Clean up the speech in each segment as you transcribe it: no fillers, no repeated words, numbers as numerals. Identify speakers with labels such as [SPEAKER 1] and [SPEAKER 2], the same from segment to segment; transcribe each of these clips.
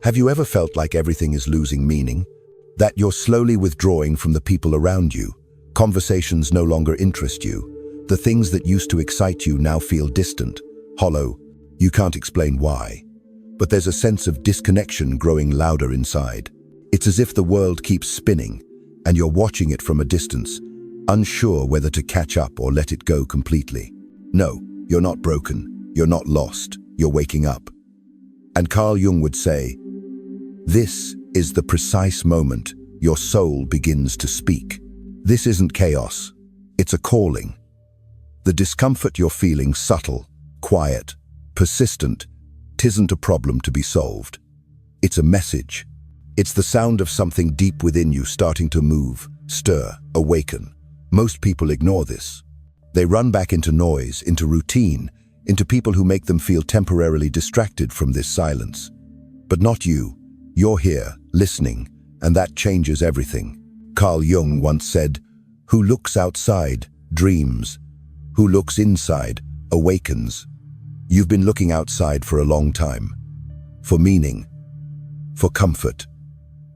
[SPEAKER 1] Have you ever felt like everything is losing meaning? That you're slowly withdrawing from the people around you? Conversations no longer interest you. The things that used to excite you now feel distant, hollow. You can't explain why. But there's a sense of disconnection growing louder inside. It's as if the world keeps spinning, and you're watching it from a distance, unsure whether to catch up or let it go completely. No, you're not broken. You're not lost. You're waking up. And Carl Jung would say, this is the precise moment your soul begins to speak. This isn't chaos. It's a calling. The discomfort you're feeling, subtle, quiet, persistent, tisn't a problem to be solved. It's a message. It's the sound of something deep within you starting to move, stir, awaken. Most people ignore this. They run back into noise, into routine, into people who make them feel temporarily distracted from this silence. But not you. You're here, listening, and that changes everything. Carl Jung once said, "Who looks outside, dreams. Who looks inside, awakens." You've been looking outside for a long time. For meaning, for comfort,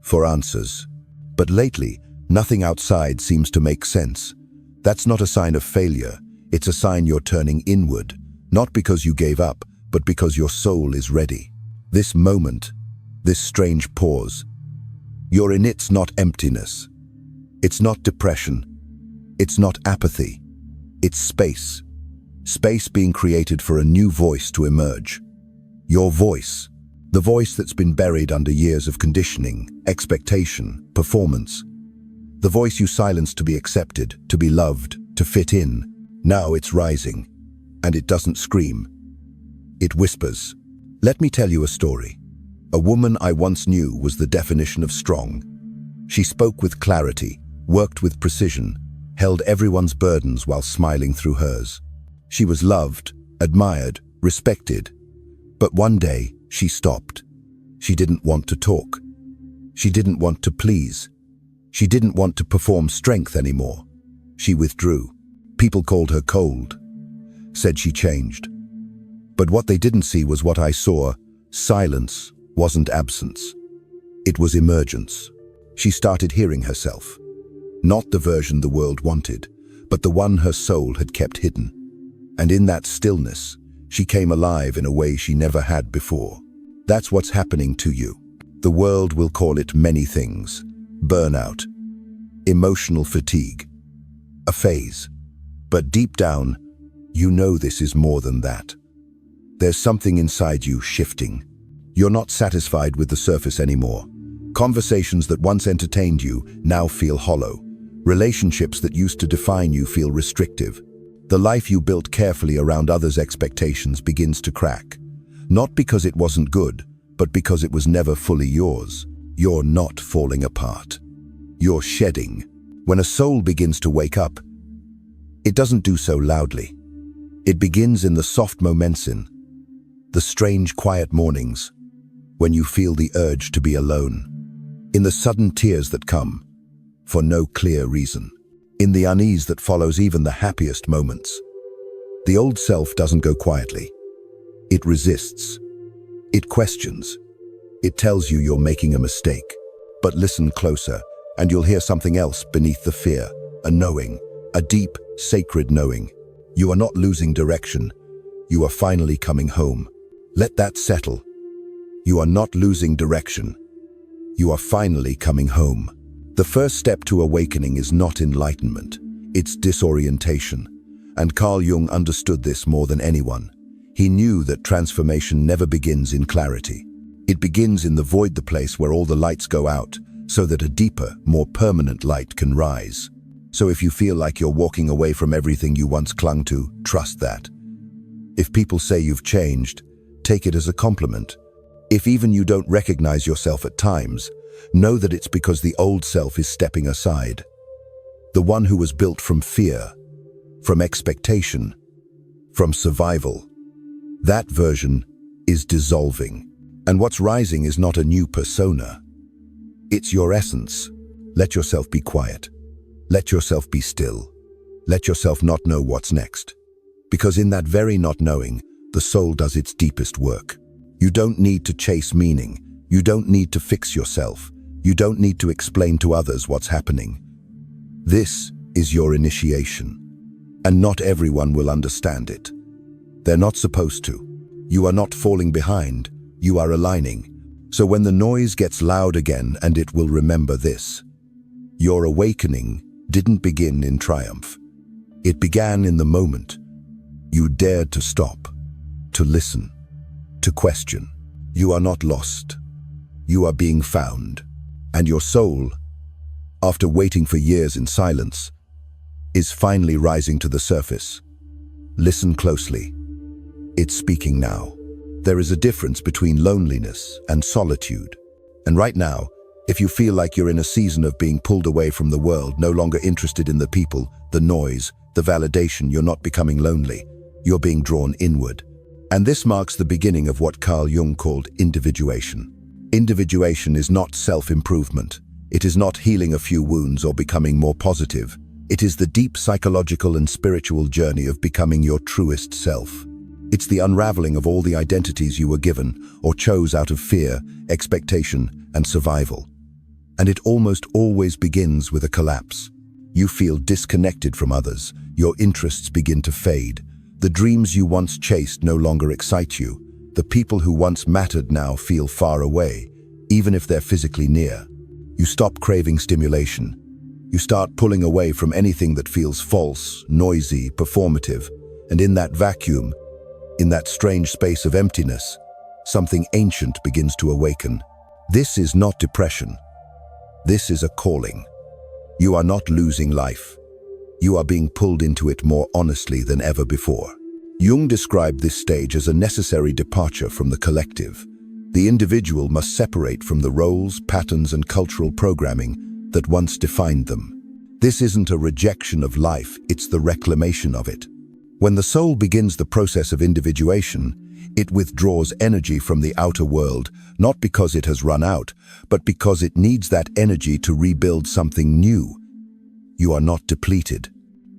[SPEAKER 1] for answers. But lately, nothing outside seems to make sense. That's not a sign of failure. It's a sign you're turning inward, not because you gave up, but because your soul is ready. This moment, this strange pause, you're in it's not emptiness. It's not depression. It's not apathy. It's space. Space being created for a new voice to emerge. Your voice. The voice that's been buried under years of conditioning, expectation, performance. The voice you silenced to be accepted, to be loved, to fit in. Now it's rising. And it doesn't scream. It whispers. Let me tell you a story. A woman I once knew was the definition of strong. She spoke with clarity, worked with precision, held everyone's burdens while smiling through hers. She was loved, admired, respected. But one day, she stopped. She didn't want to talk. She didn't want to please. She didn't want to perform strength anymore. She withdrew. People called her cold, said she changed. But what they didn't see was what I saw. Silence wasn't absence. It was emergence. She started hearing herself. Not the version the world wanted, but the one her soul had kept hidden. And in that stillness, she came alive in a way she never had before. That's what's happening to you. The world will call it many things. Burnout, emotional fatigue, a phase. But deep down, you know this is more than that. There's something inside you shifting. You're not satisfied with the surface anymore. Conversations that once entertained you now feel hollow. Relationships that used to define you feel restrictive. The life you built carefully around others' expectations begins to crack. Not because it wasn't good, but because it was never fully yours. You're not falling apart. You're shedding. When a soul begins to wake up, it doesn't do so loudly. It begins in the soft moments, in the strange quiet mornings, when you feel the urge to be alone, in the sudden tears that come for no clear reason, in the unease that follows even the happiest moments. The old self doesn't go quietly. It resists. It questions. It tells you you're making a mistake. But listen closer, and you'll hear something else beneath the fear, a knowing, a deep, sacred knowing. You are not losing direction. You are finally coming home. Let that settle. You are not losing direction. You are finally coming home. The first step to awakening is not enlightenment. It's disorientation. And Carl Jung understood this more than anyone. He knew that transformation never begins in clarity. It begins in the void, the place where all the lights go out, so that a deeper, more permanent light can rise. So if you feel like you're walking away from everything you once clung to, trust that. If people say you've changed, take it as a compliment. If even you don't recognize yourself at times, know that it's because the old self is stepping aside. The one who was built from fear, from expectation, from survival. That version is dissolving. And what's rising is not a new persona. It's your essence. Let yourself be quiet. Let yourself be still. Let yourself not know what's next. Because in that very not knowing, the soul does its deepest work. You don't need to chase meaning. You don't need to fix yourself. You don't need to explain to others what's happening. This is your initiation. And not everyone will understand it. They're not supposed to. You are not falling behind. You are aligning. So when the noise gets loud again, and it will remember this, your awakening didn't begin in triumph. It began in the moment you dared to stop, to listen, to question. You are not lost. You are being found. And your soul, after waiting for years in silence, is finally rising to the surface. Listen closely. It's speaking now. There is a difference between loneliness and solitude. And right now, if you feel like you're in a season of being pulled away from the world, no longer interested in the people, the noise, the validation, you're not becoming lonely. You're being drawn inward. And this marks the beginning of what Carl Jung called individuation. Individuation is not self-improvement. It is not healing a few wounds or becoming more positive. It is the deep psychological and spiritual journey of becoming your truest self. It's the unraveling of all the identities you were given or chose out of fear, expectation, and survival. And it almost always begins with a collapse. You feel disconnected from others. Your interests begin to fade. The dreams you once chased no longer excite you. The people who once mattered now feel far away, even if they're physically near. You stop craving stimulation. You start pulling away from anything that feels false, noisy, performative. And in that vacuum, in that strange space of emptiness, something ancient begins to awaken. This is not depression. This is a calling. You are not losing life. You are being pulled into it more honestly than ever before. Jung described this stage as a necessary departure from the collective. The individual must separate from the roles, patterns, and cultural programming that once defined them. This isn't a rejection of life, it's the reclamation of it. When the soul begins the process of individuation, it withdraws energy from the outer world, not because it has run out, but because it needs that energy to rebuild something new. You are not depleted.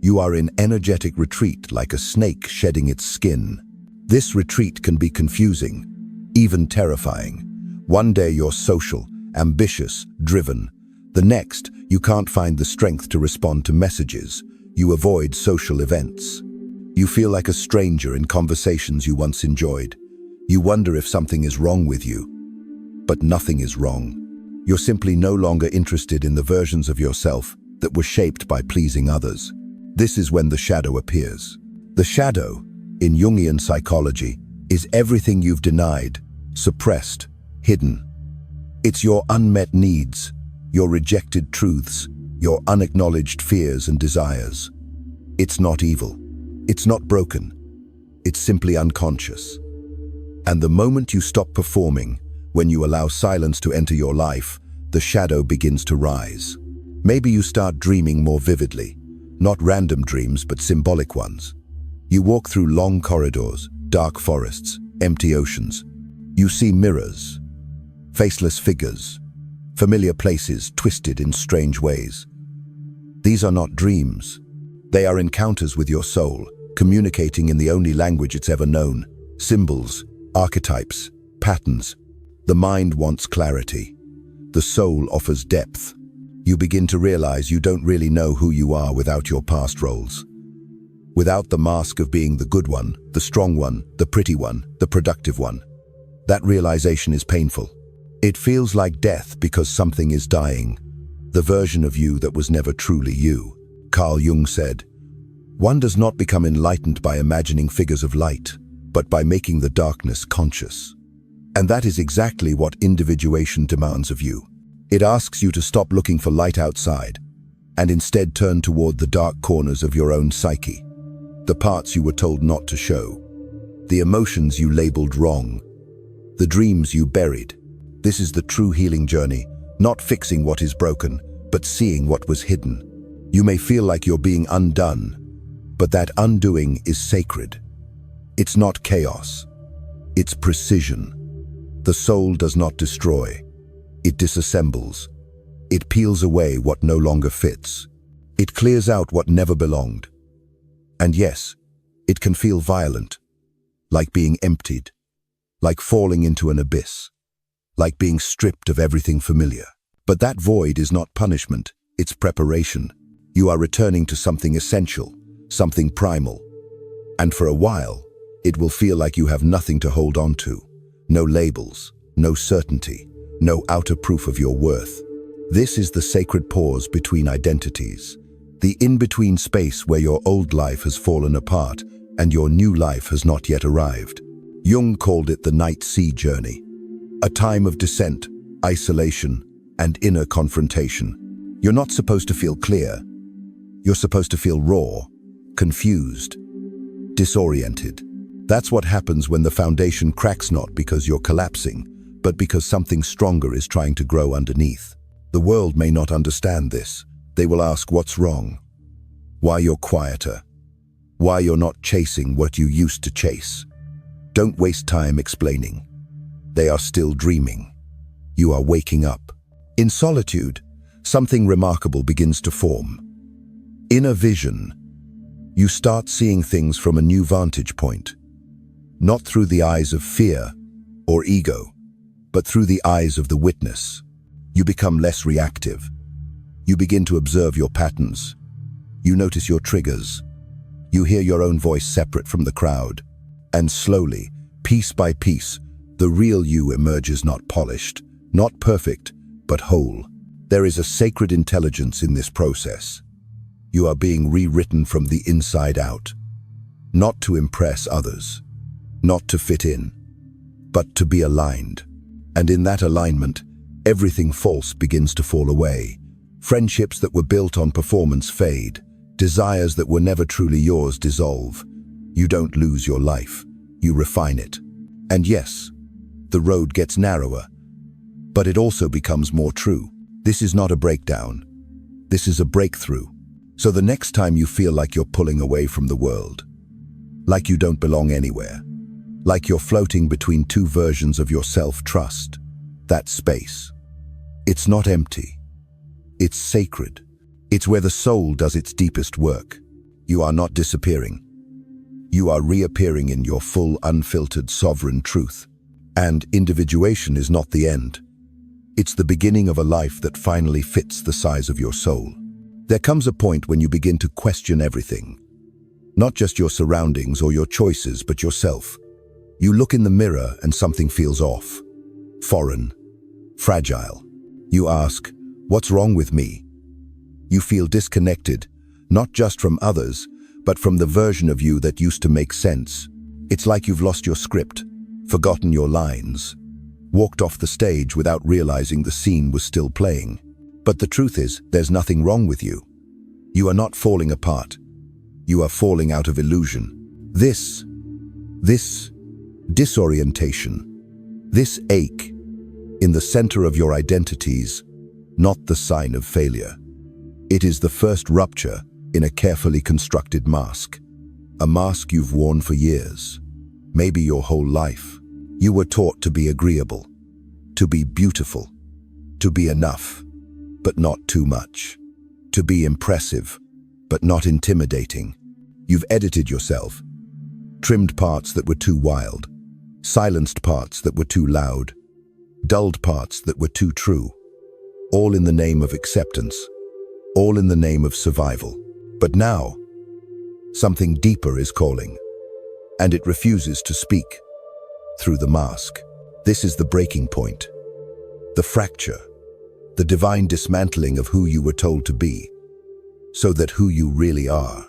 [SPEAKER 1] You are in energetic retreat, like a snake shedding its skin. This retreat can be confusing, even terrifying. One day you're social, ambitious, driven. The next, you can't find the strength to respond to messages. You avoid social events. You feel like a stranger in conversations you once enjoyed. You wonder if something is wrong with you. But nothing is wrong. You're simply no longer interested in the versions of yourself that were shaped by pleasing others. This is when the shadow appears. The shadow, in Jungian psychology, is everything you've denied, suppressed, hidden. It's your unmet needs, your rejected truths, your unacknowledged fears and desires. It's not evil. It's not broken. It's simply unconscious. And the moment you stop performing, when you allow silence to enter your life, the shadow begins to rise. Maybe you start dreaming more vividly, not random dreams, but symbolic ones. You walk through long corridors, dark forests, empty oceans. You see mirrors, faceless figures, familiar places twisted in strange ways. These are not dreams. They are encounters with your soul, communicating in the only language it's ever known. Symbols, archetypes, patterns. The mind wants clarity. The soul offers depth. You begin to realize you don't really know who you are without your past roles. Without the mask of being the good one, the strong one, the pretty one, the productive one. That realization is painful. It feels like death because something is dying. The version of you that was never truly you. Carl Jung said, "One does not become enlightened by imagining figures of light, but by making the darkness conscious." And that is exactly what individuation demands of you. It asks you to stop looking for light outside, and instead turn toward the dark corners of your own psyche, the parts you were told not to show, the emotions you labeled wrong, the dreams you buried. This is the true healing journey, not fixing what is broken, but seeing what was hidden. You may feel like you're being undone, but that undoing is sacred. It's not chaos. It's precision. The soul does not destroy. It disassembles. It peels away what no longer fits. It clears out what never belonged. And yes, it can feel violent, like being emptied, like falling into an abyss. like being stripped of everything familiar. But that void is not punishment, it's preparation. You are returning to something essential, something primal. And for a while, it will feel like you have nothing to hold on to. No labels, no certainty, no outer proof of your worth. This is the sacred pause between identities, the in-between space where your old life has fallen apart and your new life has not yet arrived. Jung called it the night sea journey, a time of descent, isolation, and inner confrontation. You're not supposed to feel clear. You're supposed to feel raw, confused, disoriented. That's what happens when the foundation cracks, not because you're collapsing, but because something stronger is trying to grow underneath. The world may not understand this. They will ask what's wrong, why you're quieter, why you're not chasing what you used to chase. Don't waste time explaining. They are still dreaming. You are waking up. In solitude, something remarkable begins to form. In a vision, you start seeing things from a new vantage point, not through the eyes of fear or ego, but through the eyes of the witness. You become less reactive. You begin to observe your patterns. You notice your triggers. You hear your own voice separate from the crowd. And slowly, piece by piece, the real you emerges, not polished, not perfect, but whole. There is a sacred intelligence in this process. You are being rewritten from the inside out, not to impress others, not to fit in, but to be aligned. And in that alignment, everything false begins to fall away. Friendships that were built on performance fade. Desires that were never truly yours dissolve. You don't lose your life, you refine it. And yes, the road gets narrower, but it also becomes more true. This is not a breakdown. This is a breakthrough. So the next time you feel like you're pulling away from the world, like you don't belong anywhere, like you're floating between two versions of yourself, trust that space. It's not empty. It's sacred. It's where the soul does its deepest work. You are not disappearing. You are reappearing in your full, unfiltered, sovereign truth. And individuation is not the end. It's the beginning of a life that finally fits the size of your soul. There comes a point when you begin to question everything. Not just your surroundings or your choices, but yourself. You look in the mirror and something feels off. Foreign. Fragile. You ask, what's wrong with me? You feel disconnected, not just from others, but from the version of you that used to make sense. It's like you've lost your script, forgotten your lines, walked off the stage without realizing the scene was still playing. But the truth is, there's nothing wrong with you. You are not falling apart. You are falling out of illusion. This disorientation, this ache, in the center of your identities, not the sign of failure. It is the first rupture in a carefully constructed mask. A mask you've worn for years, maybe your whole life. You were taught to be agreeable, to be beautiful, to be enough, but not too much, to be impressive, but not intimidating. You've edited yourself, trimmed parts that were too wild, silenced parts that were too loud, dulled parts that were too true, all in the name of acceptance, all in the name of survival. But now, something deeper is calling, and it refuses to speak through the mask. This is the breaking point, the fracture, the divine dismantling of who you were told to be, so that who you really are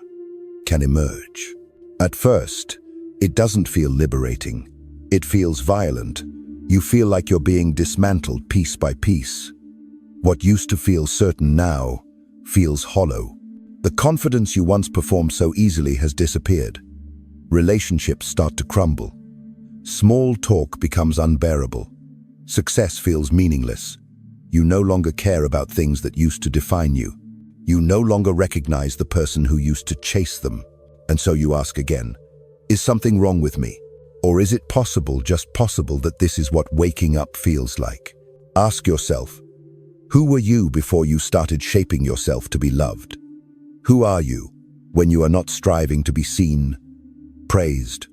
[SPEAKER 1] can emerge. At first, it doesn't feel liberating. It feels violent. You feel like you're being dismantled piece by piece. What used to feel certain now feels hollow. The confidence you once performed so easily has disappeared. Relationships start to crumble. Small talk becomes unbearable. Success feels meaningless. You no longer care about things that used to define you. You no longer recognize the person who used to chase them. And so you ask again, is something wrong with me? Or is it possible, just possible, that this is what waking up feels like? Ask yourself, who were you before you started shaping yourself to be loved? Who are you when you are not striving to be seen, praised,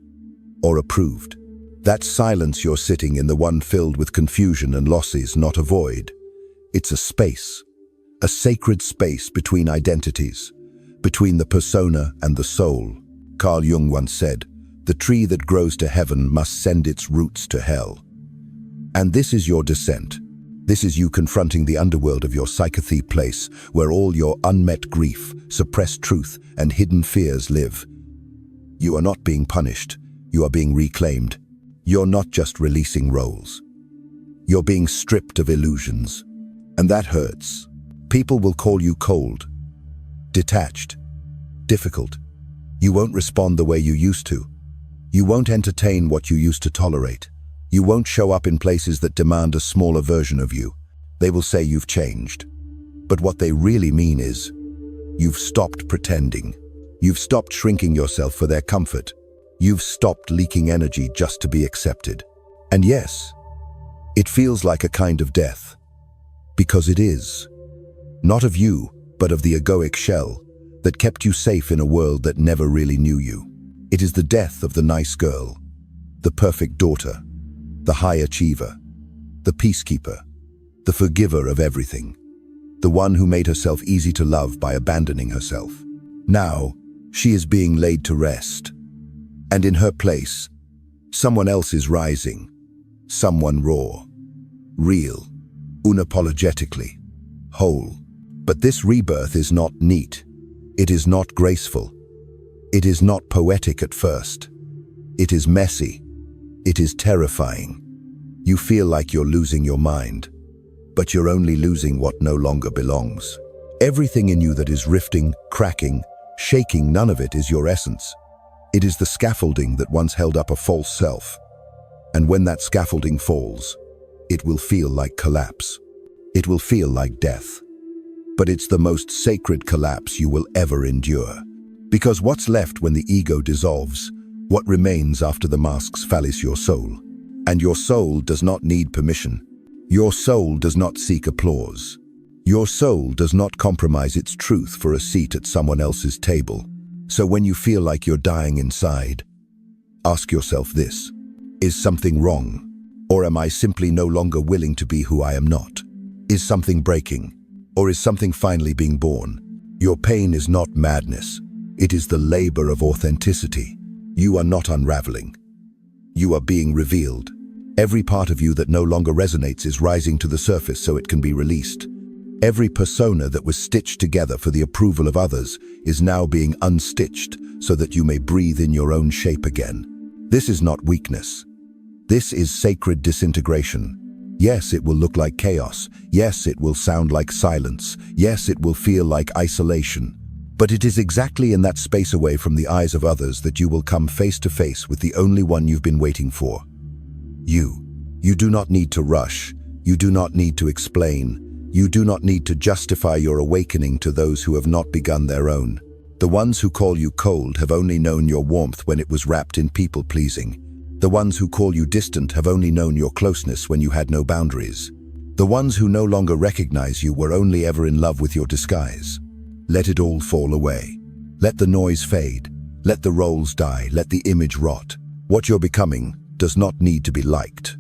[SPEAKER 1] or approved? That silence you're sitting in, the one filled with confusion and losses, not a void. It's a space, a sacred space between identities, between the persona and the soul. Carl Jung once said, "The tree that grows to heaven must send its roots to hell." And this is your descent. This is you confronting the underworld of your psyche place, where all your unmet grief, suppressed truth, and hidden fears live. You are not being punished. You are being reclaimed. You're not just releasing roles. You're being stripped of illusions. And that hurts. People will call you cold, detached, difficult. You won't respond the way you used to. You won't entertain what you used to tolerate. You won't show up in places that demand a smaller version of you. They will say you've changed. But what they really mean is, you've stopped pretending. You've stopped shrinking yourself for their comfort. You've stopped leaking energy just to be accepted. And yes, it feels like a kind of death. Because it is. Not of you, but of the egoic shell that kept you safe in a world that never really knew you. It is the death of the nice girl, the perfect daughter, the high achiever, the peacekeeper, the forgiver of everything, the one who made herself easy to love by abandoning herself. Now, she is being laid to rest. And in her place, someone else is rising, someone raw, real, unapologetically, whole. But this rebirth is not neat. It is not graceful. It is not poetic at first. It is messy. It is terrifying. You feel like you're losing your mind, but you're only losing what no longer belongs. Everything in you that is rifting, cracking, shaking, none of it is your essence. It is the scaffolding that once held up a false self. And when that scaffolding falls, it will feel like collapse. It will feel like death. But it's the most sacred collapse you will ever endure. Because what's left when the ego dissolves, what remains after the masks fall, is your soul. And your soul does not need permission. Your soul does not seek applause. Your soul does not compromise its truth for a seat at someone else's table. So when you feel like you're dying inside, ask yourself this: is something wrong? Or am I simply no longer willing to be who I am not? Is something breaking? Or is something finally being born? Your pain is not madness. It is the labor of authenticity. You are not unraveling. You are being revealed. Every part of you that no longer resonates is rising to the surface so it can be released. Every persona that was stitched together for the approval of others is now being unstitched so that you may breathe in your own shape again. This is not weakness. This is sacred disintegration. Yes, it will look like chaos. Yes, it will sound like silence. Yes, it will feel like isolation. But it is exactly in that space away from the eyes of others that you will come face to face with the only one you've been waiting for. You. You do not need to rush. You do not need to explain. You do not need to justify your awakening to those who have not begun their own. The ones who call you cold have only known your warmth when it was wrapped in people-pleasing. The ones who call you distant have only known your closeness when you had no boundaries. The ones who no longer recognize you were only ever in love with your disguise. Let it all fall away. Let the noise fade. Let the roles die. Let the image rot. What you're becoming does not need to be liked.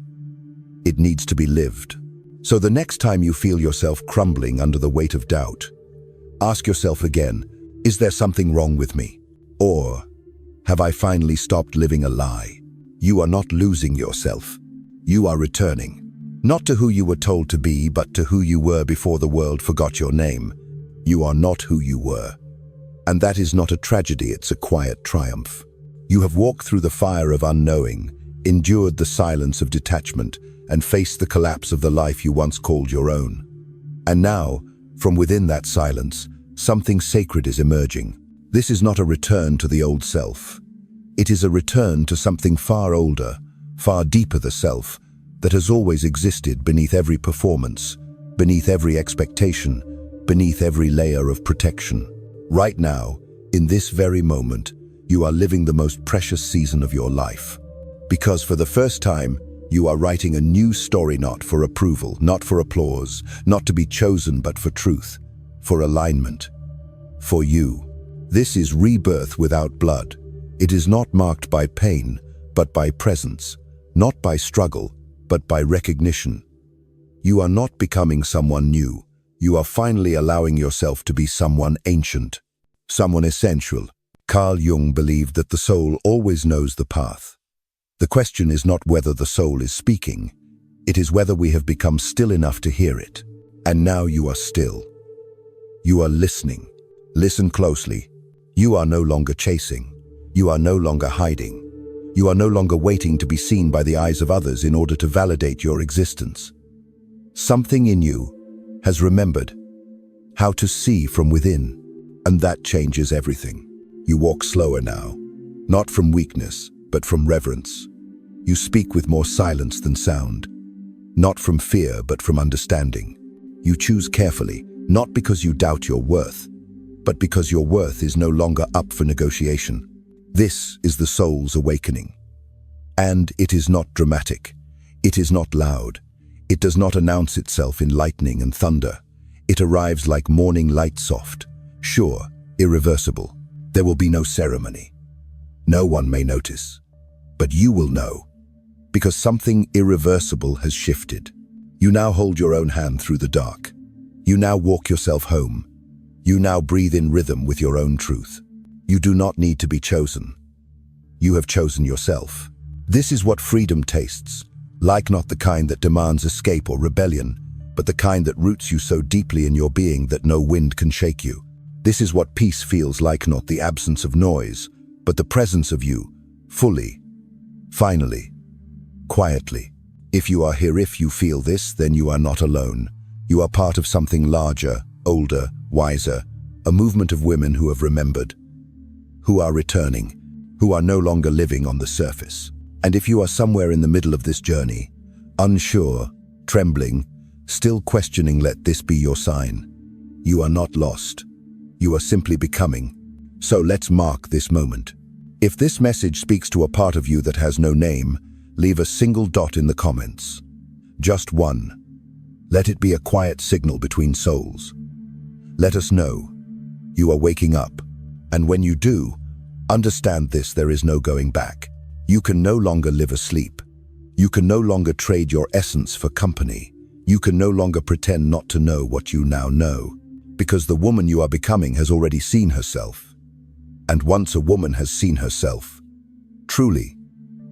[SPEAKER 1] It needs to be lived. So the next time you feel yourself crumbling under the weight of doubt, ask yourself again, is there something wrong with me? Or have I finally stopped living a lie? You are not losing yourself. You are returning. Not to who you were told to be, but to who you were before the world forgot your name. You are not who you were. And that is not a tragedy, it's a quiet triumph. You have walked through the fire of unknowing, endured the silence of detachment, and faced the collapse of the life you once called your own. And now, from within that silence, something sacred is emerging. This is not a return to the old self. It is a return to something far older, far deeper, the self that has always existed beneath every performance, beneath every expectation, beneath every layer of protection. Right now, in this very moment, you are living the most precious season of your life. Because for the first time, you are writing a new story, not for approval, not for applause, not to be chosen, but for truth, for alignment, for you. This is rebirth without blood. It is not marked by pain, but by presence, not by struggle, but by recognition. You are not becoming someone new. You are finally allowing yourself to be someone ancient, someone essential. Carl Jung believed that the soul always knows the path. The question is not whether the soul is speaking, it is whether we have become still enough to hear it. And now you are still. You are listening. Listen closely. You are no longer chasing. You are no longer hiding. You are no longer waiting to be seen by the eyes of others in order to validate your existence. Something in you has remembered how to see from within, and that changes everything. You walk slower now, not from weakness, but from reverence. You speak with more silence than sound, not from fear, but from understanding. You choose carefully, not because you doubt your worth, but because your worth is no longer up for negotiation. This is the soul's awakening. And it is not dramatic. It is not loud. It does not announce itself in lightning and thunder. It arrives like morning light, soft, sure, irreversible. There will be no ceremony. No one may notice. But you will know, because something irreversible has shifted. You now hold your own hand through the dark. You now walk yourself home. You now breathe in rhythm with your own truth. You do not need to be chosen. You have chosen yourself. This is what freedom tastes like, not the kind that demands escape or rebellion, but the kind that roots you so deeply in your being that no wind can shake you. This is what peace feels like, not the absence of noise, but the presence of you, fully, finally, quietly. If you are here, if you feel this, then you are not alone. You are part of something larger, older, wiser, a movement of women who have remembered, who are returning, who are no longer living on the surface. And if you are somewhere in the middle of this journey, unsure, trembling, still questioning, let this be your sign. You are not lost. You are simply becoming. So let's mark this moment. If this message speaks to a part of you that has no name, leave a single dot in the comments. Just one. Let it be a quiet signal between souls. Let us know you are waking up. And when you do, understand this: there is no going back. You can no longer live asleep. You can no longer trade your essence for company. You can no longer pretend not to know what you now know, because the woman you are becoming has already seen herself. And once a woman has seen herself, truly,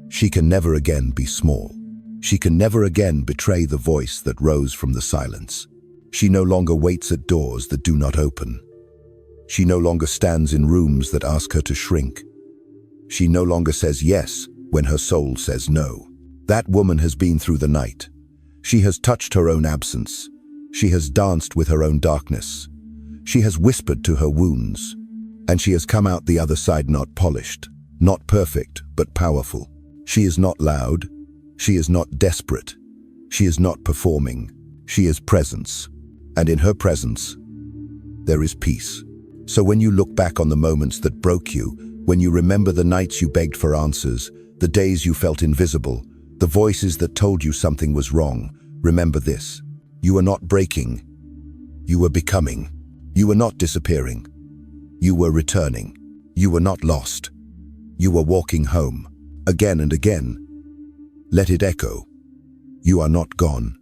[SPEAKER 1] she can never again be small. She can never again betray the voice that rose from the silence. She no longer waits at doors that do not open. She no longer stands in rooms that ask her to shrink. She no longer says yes when her soul says no. That woman has been through the night. She has touched her own absence. She has danced with her own darkness. She has whispered to her wounds. And she has come out the other side not polished, not perfect, but powerful. She is not loud. She is not desperate. She is not performing. She is presence. And in her presence, there is peace. So when you look back on the moments that broke you, when you remember the nights you begged for answers, the days you felt invisible, the voices that told you something was wrong, remember this: you were not breaking. You were becoming. You were not disappearing. You were returning. You were not lost. You were walking home. Again and again. Let it echo. You are not gone.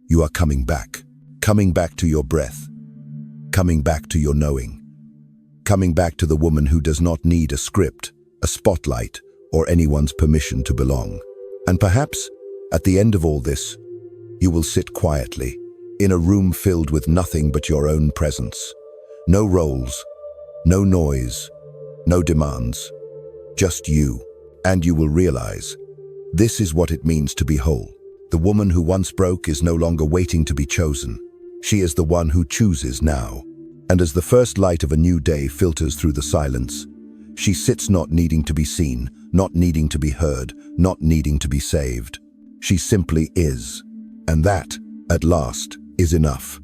[SPEAKER 1] You are coming back. Coming back to your breath. Coming back to your knowing. Coming back to the woman who does not need a script, a spotlight, or anyone's permission to belong. And perhaps, at the end of all this, you will sit quietly, in a room filled with nothing but your own presence. No roles, no noise, no demands, just you. And you will realize, this is what it means to be whole. The woman who once broke is no longer waiting to be chosen. She is the one who chooses now. And as the first light of a new day filters through the silence, she sits not needing to be seen, not needing to be heard, not needing to be saved. She simply is. And that, at last, is enough.